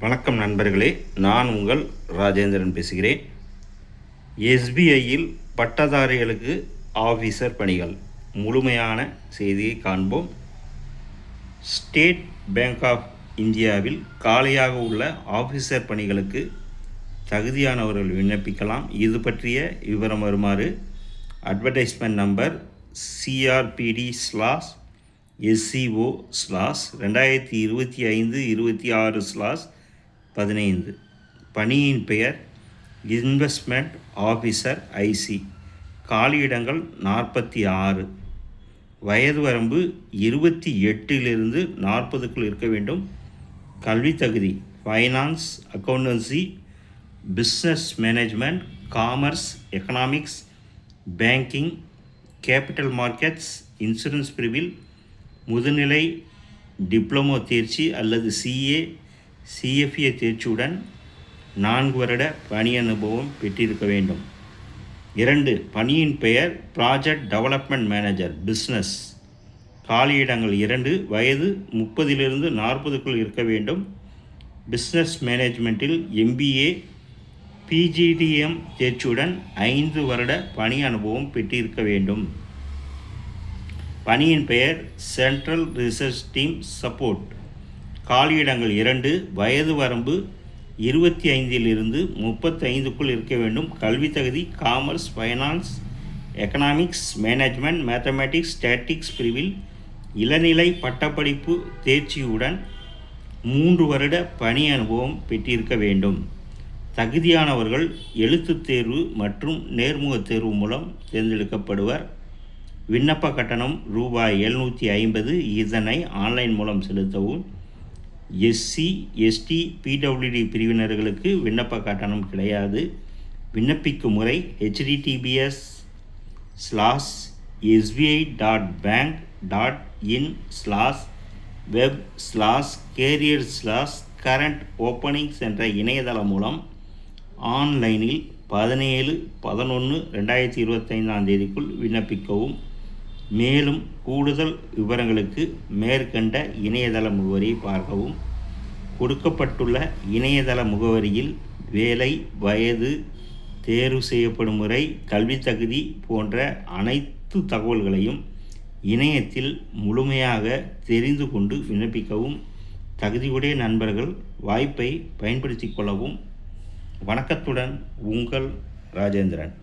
வணக்கம் நண்பர்களே, நான் உங்கள் ராஜேந்திரன் பேசுகிறேன். எஸ்பிஐயில் பட்டதாரிகளுக்கு ஆஃபீஸர் பணிகள் முழுமையான செய்தியை காண்போம். ஸ்டேட் பேங்க் ஆஃப் இந்தியாவில் காலியாக உள்ள ஆஃபீஸர் பணிகளுக்கு தகுதியானவர்கள் விண்ணப்பிக்கலாம். இது பற்றிய விவரம் வருமாறு: அட்வர்டைஸ்மெண்ட் நம்பர் CRPD/SCO/2025/26/15. பணியின் பெயர் இன்வெஸ்ட்மெண்ட் ஆஃபீஸர் ஐசி. காலியிடங்கள் 46. வயது வரம்பு 28லிருந்து 40க்குள் இருக்க வேண்டும். கல்வி தகுதி finance, accountancy, business management, commerce, economics, banking, capital markets, insurance பிரிவில் முதுநிலை டிப்ளமோ தேர்ச்சி அல்லது CFA தேர்ச்சியுடன் 4 வருட பணி அனுபவம் பெற்றிருக்க வேண்டும். 2. பணியின் பெயர் ப்ராஜெக்ட் டெவலப்மெண்ட் மேனேஜர் பிஸ்னஸ். காலியிடங்கள் 2. வயது 30லிருந்து 40க்குள் இருக்க வேண்டும். பிஸ்னஸ் மேனேஜ்மெண்ட்டில் MBA PGDM தேர்ச்சியுடன் 5 வருட பணி அனுபவம் பெற்றிருக்க வேண்டும். பணியின் பெயர் சென்ட்ரல் ரிசர்ச் டீம் சப்போர்ட். காலியிடங்கள் 2. வயது வரம்பு 25லிருந்து 35க்குள் இருக்க வேண்டும். கல்வி தகுதி commerce, finance, economics, management, mathematics, statics பிரிவில் இளநிலை பட்டப்படிப்பு தேர்ச்சியுடன் 3 வருட பணி அனுபவம் பெற்றிருக்க வேண்டும். தகுதியானவர்கள் எழுத்துத் தேர்வு மற்றும் நேர்முகத் தேர்வு மூலம் தேர்ந்தெடுக்கப்படுவர். விண்ணப்ப கட்டணம் ரூபாய் 750. இதனை ஆன்லைன் மூலம் செலுத்தவும். SC, ST, PWD பிரிவினர்களுக்கு விண்ணப்ப கட்டணம் கிடையாது. விண்ணப்பிக்கும் முறை https://sbi.bank.in/web/careers/current openings என்ற இணையதளம் மூலம் ஆன்லைனில் 17/11/2025 விண்ணப்பிக்கவும். மேலும் கூடுதல் விவரங்களுக்கு மேற்கண்ட இணையதள முகவரியை பார்க்கவும். கொடுக்கப்பட்டுள்ள இணையதள முகவரியில் வேலை, வயது, தேர்வு செய்யப்படும் முறை, கல்வி தகுதி போன்ற அனைத்து தகவல்களையும் இணையத்தில் முழுமையாக தெரிந்து கொண்டு விண்ணப்பிக்கவும். தகுதியுடைய நண்பர்கள் வாய்ப்பை பயன்படுத்தி கொள்ளவும். வணக்கத்துடன் உங்கள் ராஜேந்திரன்.